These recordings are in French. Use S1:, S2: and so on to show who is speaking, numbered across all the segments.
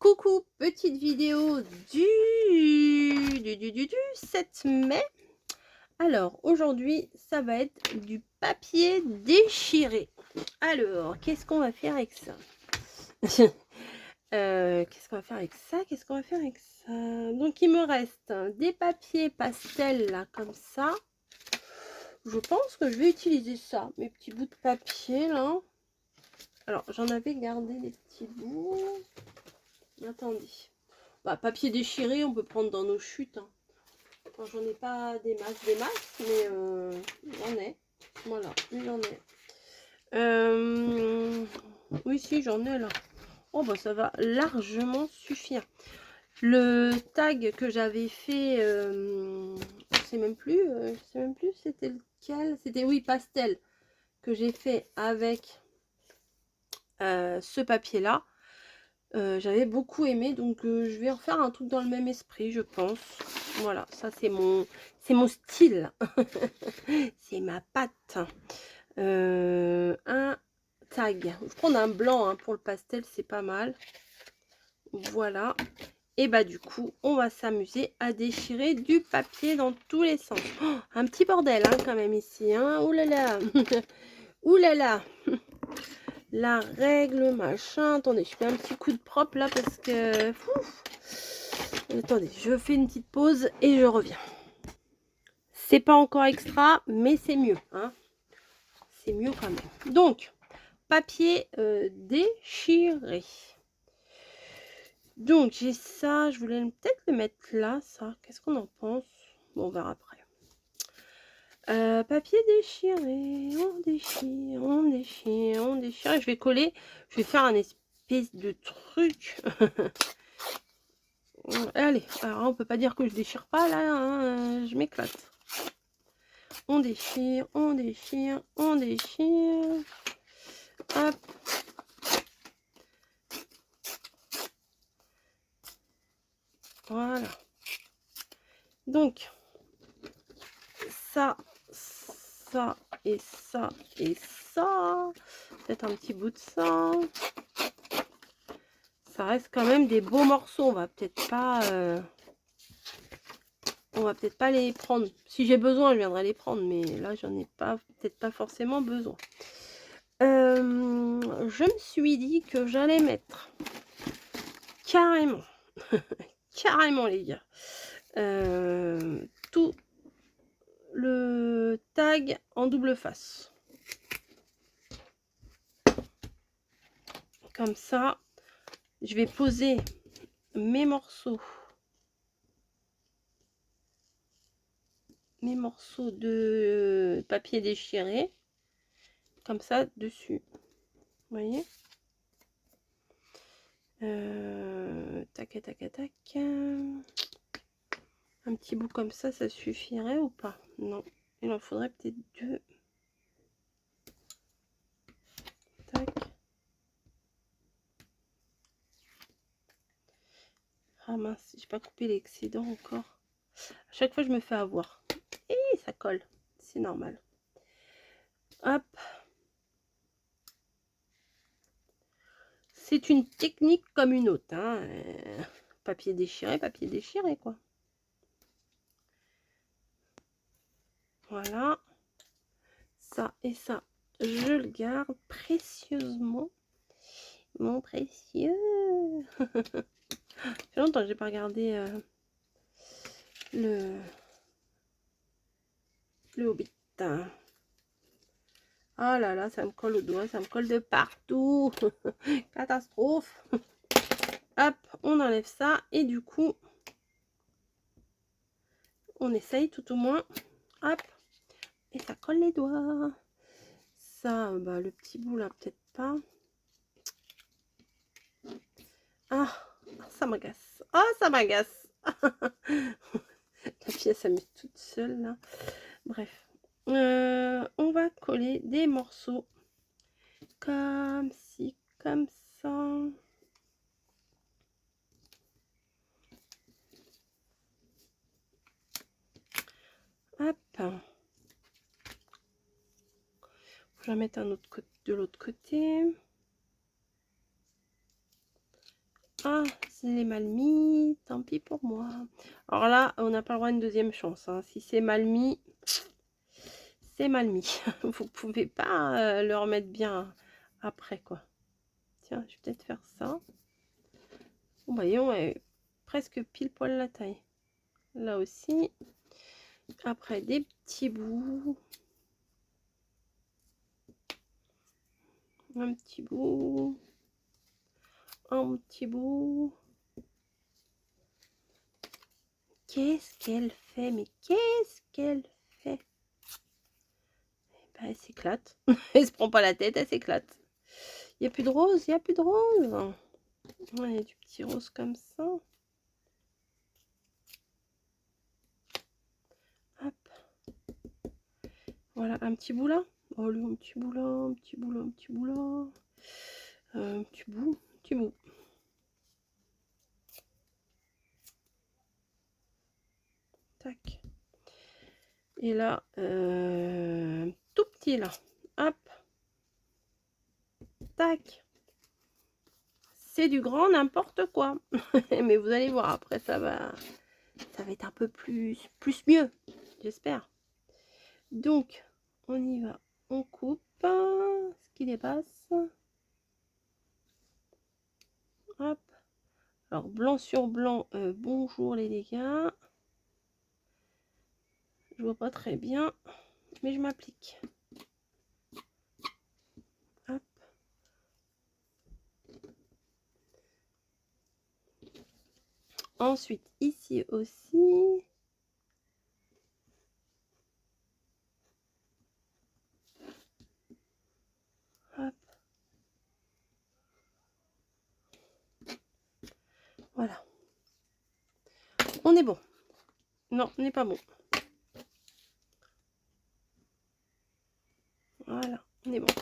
S1: Coucou, petite vidéo du 7 mai. Alors, aujourd'hui, ça va être du papier déchiré. Alors, qu'est-ce qu'on va faire avec ça? Qu'est-ce qu'on va faire avec ça? Qu'est-ce qu'on va faire avec ça? Donc, il me reste des papiers pastels, là, comme ça. Je pense que je vais utiliser ça, mes petits bouts de papier, là. Alors, j'en avais gardé des petits bouts. Attendez. Bah, papier déchiré, on peut prendre dans nos chutes. Hein. Enfin, j'en ai pas des masses, mais j'en ai. Voilà, oui, j'en ai. Oui, si, j'en ai là. Oh, bah, ça va largement suffire. Le tag que j'avais fait, je sais même plus c'était lequel. C'était, oui, pastel, que j'ai fait avec ce papier-là. J'avais beaucoup aimé, donc je vais refaire un truc dans le même esprit, je pense. Voilà, ça c'est mon style. C'est ma patte. Un tag. Je vais prendre un blanc hein, pour le pastel, c'est pas mal. Voilà. Et bah du coup, on va s'amuser à déchirer du papier dans tous les sens. Oh, un petit bordel hein, quand même ici. Hein. Ouh là là. Ouh là là. La règle, machin. Attendez, je fais un petit coup de propre là parce que... Ouf. Attendez, je fais une petite pause et je reviens. C'est pas encore extra, mais c'est mieux. Hein. C'est mieux quand même. Donc, papier déchiré. Donc, j'ai ça. Je voulais peut-être le mettre là, ça. Qu'est-ce qu'on en pense? Bon, on verra après. Papier déchiré. On déchire, on déchire, on déchire. Et je vais coller. Je vais faire un espèce de truc. Allez, alors on peut pas dire que je déchire pas là, hein, je m'éclate. On déchire, on déchire, on déchire. Hop. Voilà. Donc, ça, ça et ça et ça. Peut-être un petit bout de ça. Ça reste quand même des beaux morceaux. On va peut-être pas les prendre. Si j'ai besoin, je viendrai les prendre, mais là, j'en ai pas, peut-être pas forcément besoin. Je me suis dit que j'allais mettre carrément, carrément les gars, tout le tag en double face. Comme ça, je vais poser mes morceaux de papier déchiré comme ça dessus. Vous voyez, tac tac tac. Un petit bout comme ça suffirait ou pas? Non, il en faudrait peut-être deux. Tac. Ah mince, j'ai pas coupé l'excédent encore. À chaque fois, je me fais avoir. Et ça colle, c'est normal. Hop. C'est une technique comme une autre. Hein. Papier déchiré, quoi. Voilà. Ça et ça, je le garde précieusement. Mon précieux. Ça fait longtemps que j'ai pas regardé le Hobbit. Oh là là, ça me colle au doigt, ça me colle de partout. Catastrophe. Hop, on enlève ça et du coup, on essaye tout au moins. Hop, et ça colle les doigts. Ça, bah, le petit bout là, peut-être pas. Ah, ça m'agace. Ah, ça m'agace. La pièce, elle met toute seule là. Bref. On va coller des morceaux comme ci, comme ça. Hop. Je vais mettre un autre côté, de l'autre côté. Ah, je l'ai mal mis, tant pis pour moi. Alors là, on n'a pas le droit à une deuxième chance. Hein. Si c'est mal mis, c'est mal mis. Vous pouvez pas le remettre bien après, quoi. Tiens, je vais peut-être faire ça. Bon, voyons, ouais, presque pile poil la taille. Là aussi. Après, des petits bouts. Un petit bout. Un petit bout. Qu'est-ce qu'elle fait? Mais qu'est-ce qu'elle fait? Ben, elle s'éclate. Elle se prend pas la tête, elle s'éclate. Il n'y a plus de rose, il n'y a plus de rose. Il y a du petit rose comme ça. Hop. Voilà, un petit bout là. Oh, lui, un petit bout là, un petit bout là, un petit bout là. Un petit bout, un petit bout. Tac. Et là, tout petit là. Hop. Tac. C'est du grand n'importe quoi. Mais vous allez voir, après ça va être un peu plus mieux, j'espère. Donc, on y va. On coupe ce qui dépasse. Hop. Alors, blanc sur blanc, bonjour les dégâts. Je vois pas très bien, mais je m'applique. Hop. Ensuite, ici aussi. Hop. Voilà. On est bon. Non, on n'est pas bon. Voilà, on est bon.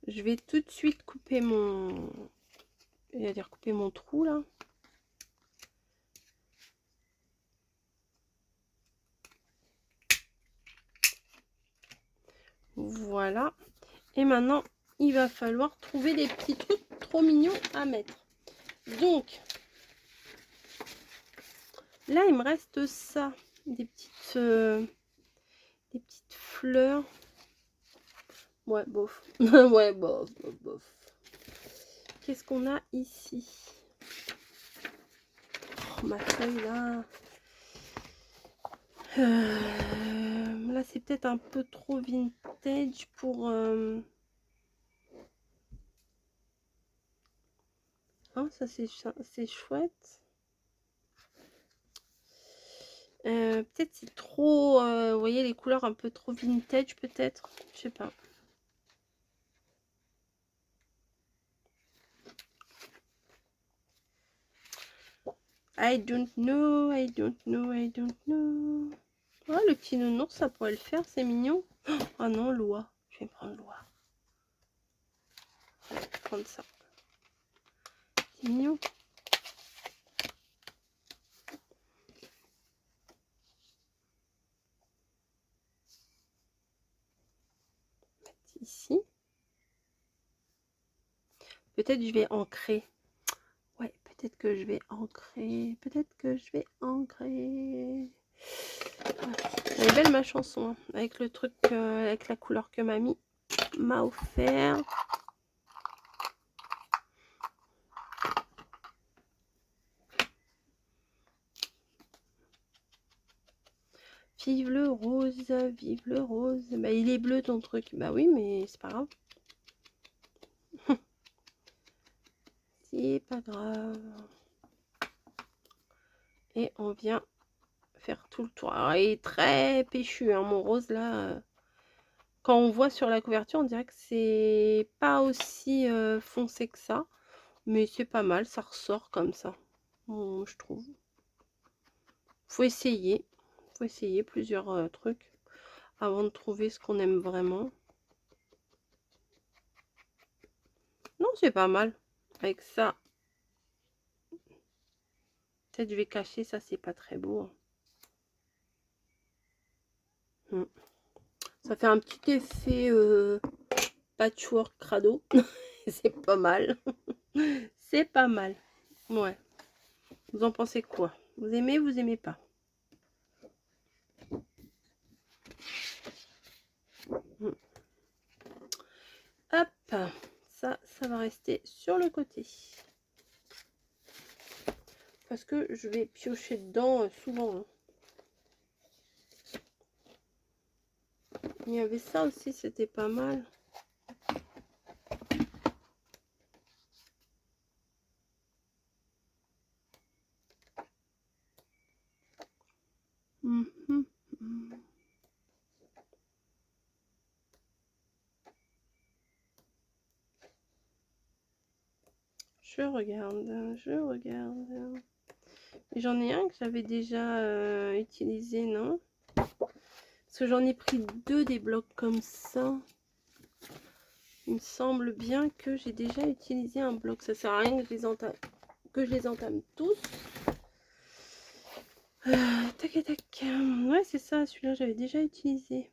S1: Je vais tout de suite couper mon... C'est-à-dire couper mon trou là. Voilà. Et maintenant, il va falloir trouver des petits trucs trop mignons à mettre. Donc, là, il me reste ça. Des petites fleurs. Ouais, bof. Ouais, bof, bof, bof. Qu'est-ce qu'on a ici? Oh, ma feuille là. Là, c'est peut-être un peu trop vintage pour... Oh, ça, c'est chouette. Peut-être c'est trop... vous voyez, les couleurs un peu trop vintage, peut-être. Je sais pas. I don't know, I don't know, I don't know. Oh, le petit nounours, ça pourrait le faire, c'est mignon. Oh non, l'oie. Je vais prendre l'oie. Je vais prendre ça. C'est mignon. Ici. Peut-être je vais ancrer. Ouais, peut-être que je vais ancrer. Peut-être que je vais ancrer. Elle est belle ma chanson, hein, avec le truc, avec la couleur que mamie m'a offert. Vive le rose, vive le rose. Bah, il est bleu ton truc. Bah oui, mais c'est pas grave. C'est pas grave. Et on vient faire tout le tour. Alors, il est très péchu, hein, mon rose là. Quand on voit sur la couverture, on dirait que c'est pas aussi foncé que ça. Mais c'est pas mal, ça ressort comme ça. Bon, je trouve. Faut essayer. Faut essayer plusieurs trucs avant de trouver ce qu'on aime vraiment. Non, c'est pas mal. Avec ça. Peut-être je vais cacher, ça c'est pas très beau. Ça fait un petit effet patchwork crado. C'est pas mal. C'est pas mal. Ouais. Vous en pensez quoi? Vous aimez pas? Hop, ça va rester sur le côté. Parce que je vais piocher dedans souvent. Hein. Il y avait ça aussi, c'était pas mal. Je regarde. J'en ai un que j'avais déjà utilisé, non? Parce que j'en ai pris 2 des blocs comme ça. Il me semble bien que j'ai déjà utilisé un bloc. Ça sert à rien que je les entame tous. Tac et tac. Ouais, c'est ça. Celui-là, j'avais déjà utilisé.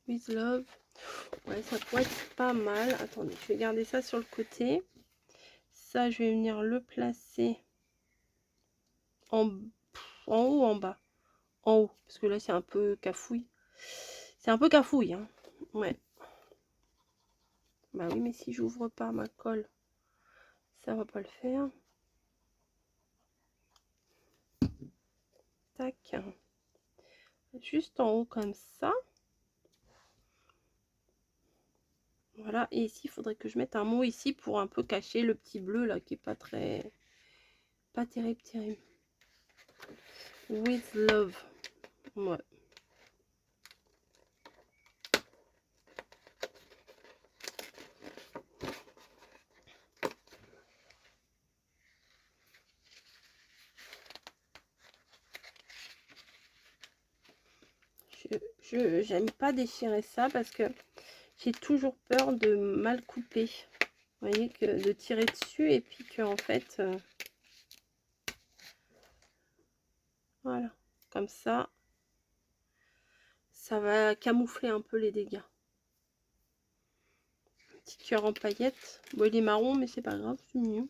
S1: With Love. Ouais, ça pourrait être pas mal. Attendez, je vais garder ça sur le côté. Ça, je vais venir le placer en haut ou en bas? En haut, parce que là, c'est un peu cafouille. C'est un peu cafouille, hein. Ouais. Bah oui, mais si j'ouvre pas ma colle, ça va pas le faire. Tac. Juste en haut comme ça. Voilà, et ici, il faudrait que je mette un mot ici pour un peu cacher le petit bleu là qui est pas très... Pas terrible, terrible. With Love. Ouais. J'aime pas déchirer ça parce que j'ai toujours peur de mal couper. Vous voyez, que de tirer dessus et puis que en fait... voilà, comme ça va camoufler un peu les dégâts. Un petit cœur en paillettes. Bon, il est marron, mais c'est pas grave, c'est mignon.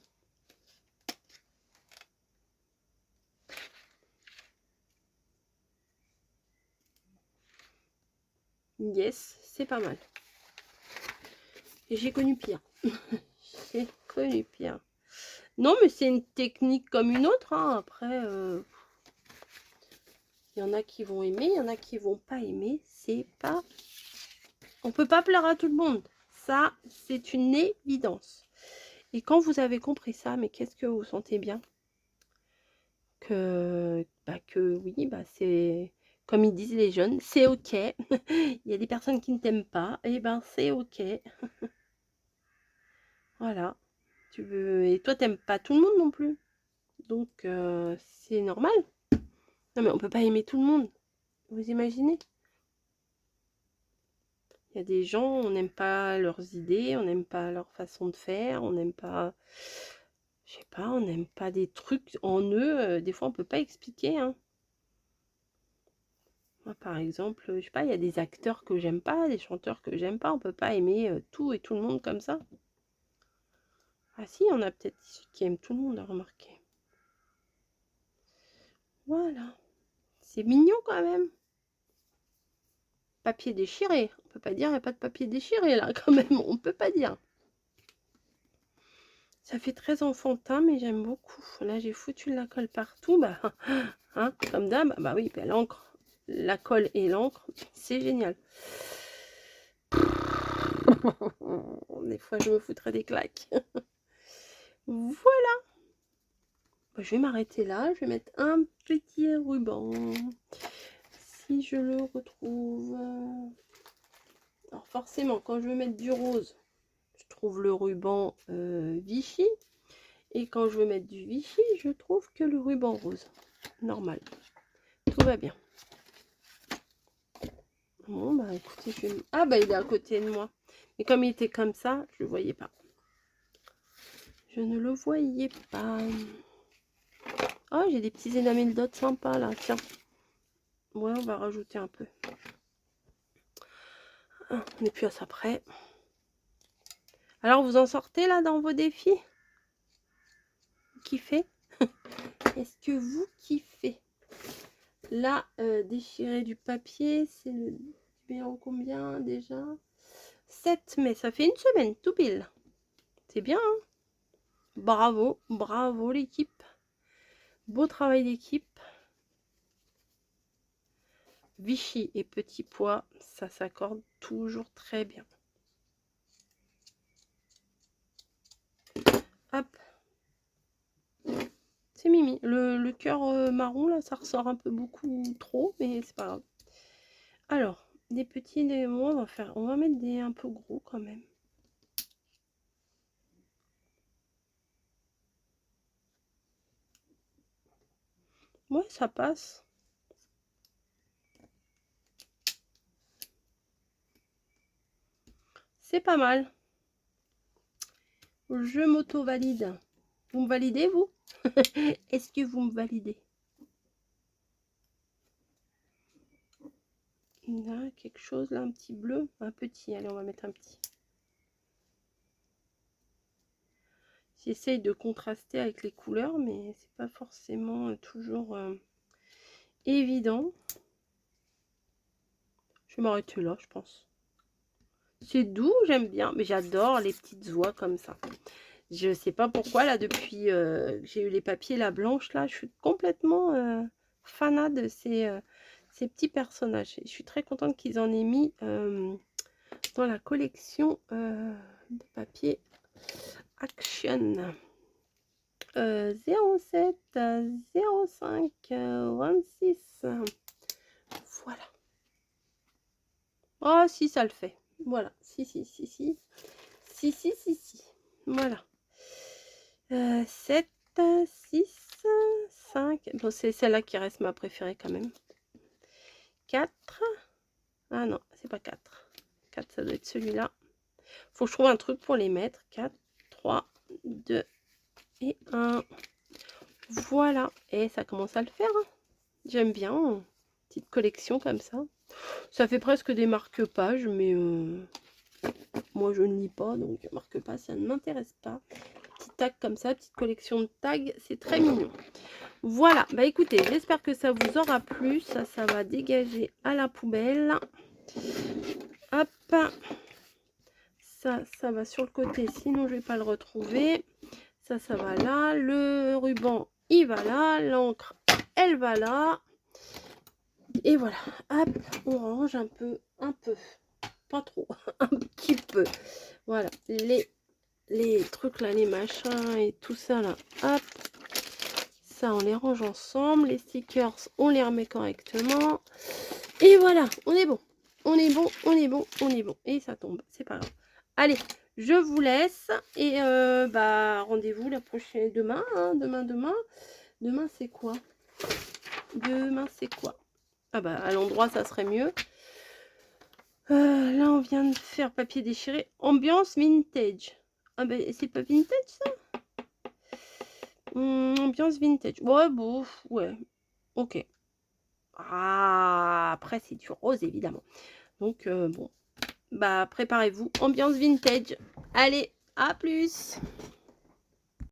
S1: Yes, c'est pas mal. Et j'ai connu pire. J'ai connu pire. Non, mais c'est une technique comme une autre. Hein. Après, il y en a qui vont aimer, il y en a qui vont pas aimer. C'est pas... On peut pas plaire à tout le monde. Ça, c'est une évidence. Et quand vous avez compris ça, mais qu'est-ce que vous sentez bien? Que oui, c'est... Comme ils disent les jeunes, c'est ok. Il y a des personnes qui ne t'aiment pas. Et ben, c'est ok. Voilà. Et toi, t'aimes pas tout le monde non plus. Donc, c'est normal. Non, mais on peut pas aimer tout le monde. Vous imaginez? Il y a des gens, on n'aime pas leurs idées, on n'aime pas leur façon de faire, on n'aime pas... Je sais pas, on n'aime pas des trucs en eux. Des fois, on peut pas expliquer, hein. Moi, par exemple, je sais pas, il y a des acteurs que j'aime pas, des chanteurs que j'aime pas. On peut pas aimer tout et tout le monde comme ça. Ah si, on a peut-être ceux qui aiment tout le monde, à remarquer. Voilà. C'est mignon quand même. Papier déchiré. On peut pas dire qu'il n'y a pas de papier déchiré là, quand même. On peut pas dire. Ça fait très enfantin, mais j'aime beaucoup. Là, j'ai foutu de la colle partout. Bah, hein, comme d'hab. Bah oui, bah, l'encre, la colle et l'encre, c'est génial. Des fois, je me foutrais des claques. Voilà. Bah, je vais m'arrêter là. Je vais mettre un petit ruban. Si je le retrouve. Alors, forcément, quand je veux mettre du rose, je trouve le ruban Vichy. Et quand je veux mettre du Vichy, je trouve que le ruban rose. Normal. Tout va bien. Bon, bah écoutez, ah, bah il est à côté de moi. Mais comme il était comme ça, je le voyais pas. Je ne le voyais pas. Oh, j'ai des petits énamels d'autres sympas là. Tiens. Ouais, on va rajouter un peu. Ah, on n'est plus à ça près. Alors, vous en sortez là dans vos défis? Vous kiffez? Est-ce que vous kiffez? Là, déchirer du papier, c'est le numéro combien déjà? 7 mai, ça fait une semaine, tout pile. C'est bien, hein? Bravo, bravo l'équipe. Beau travail d'équipe. Vichy et Petit Pois, ça s'accorde toujours très bien. Hop. C'est Mimi. Le cœur marron, là, ça ressort un peu beaucoup trop, mais c'est pas grave. Alors, des petits, moi, on va mettre des un peu gros quand même. Ouais, ça passe. C'est pas mal. Je m'auto-valide. Vous me validez, vous? Est-ce que vous me validez? Il y a quelque chose là, un petit bleu, un petit. Allez, on va mettre un petit. J'essaye de contraster avec les couleurs, mais c'est pas forcément toujours évident. Je vais m'arrêter là, je pense. C'est doux, j'aime bien, mais j'adore les petites oies comme ça. Je sais pas pourquoi, là, depuis j'ai eu les papiers, la blanche, là, je suis complètement fanat de ces petits personnages. Je suis très contente qu'ils en aient mis dans la collection de papier Action. 07 05 26. Voilà. Oh, si, ça le fait. Voilà. Si. Voilà. 7, 6, 5. Bon, c'est celle-là qui reste ma préférée quand même. 4. Ah non, c'est pas 4. 4, ça doit être celui-là. Faut que je trouve un truc pour les mettre. 4, 3, 2 et 1. Voilà. Et ça commence à le faire. Hein. J'aime bien. Petite collection comme ça. Ça fait presque des marque-pages, mais moi je ne lis pas, donc marque-pages, ça ne m'intéresse pas. Petit tag comme ça, petite collection de tags, c'est très mignon. Voilà, bah écoutez, j'espère que ça vous aura plu. Ça va dégager à la poubelle. Hop. Ça va sur le côté, sinon je vais pas le retrouver. Ça va là. Le ruban, il va là. L'encre, elle va là. Et voilà, hop, on range un peu, pas trop, un petit peu. Voilà, les trucs là, les machins et tout ça là, hop. Ça, on les range ensemble. Les stickers, on les remet correctement. Et voilà, on est bon. On est bon. Et ça tombe, c'est pas grave. Allez, je vous laisse. Et bah, rendez-vous la prochaine, demain, hein, demain. Demain, c'est quoi? Ah bah, à l'endroit, ça serait mieux. Là, on vient de faire papier déchiré. Ambiance vintage. Ah bah, c'est pas vintage, ça? Ambiance vintage. Ouais, bon, ouais. Ok. Ah, après, c'est du rose, évidemment. Donc, bon. Bah, préparez-vous. Ambiance vintage. Allez, à plus!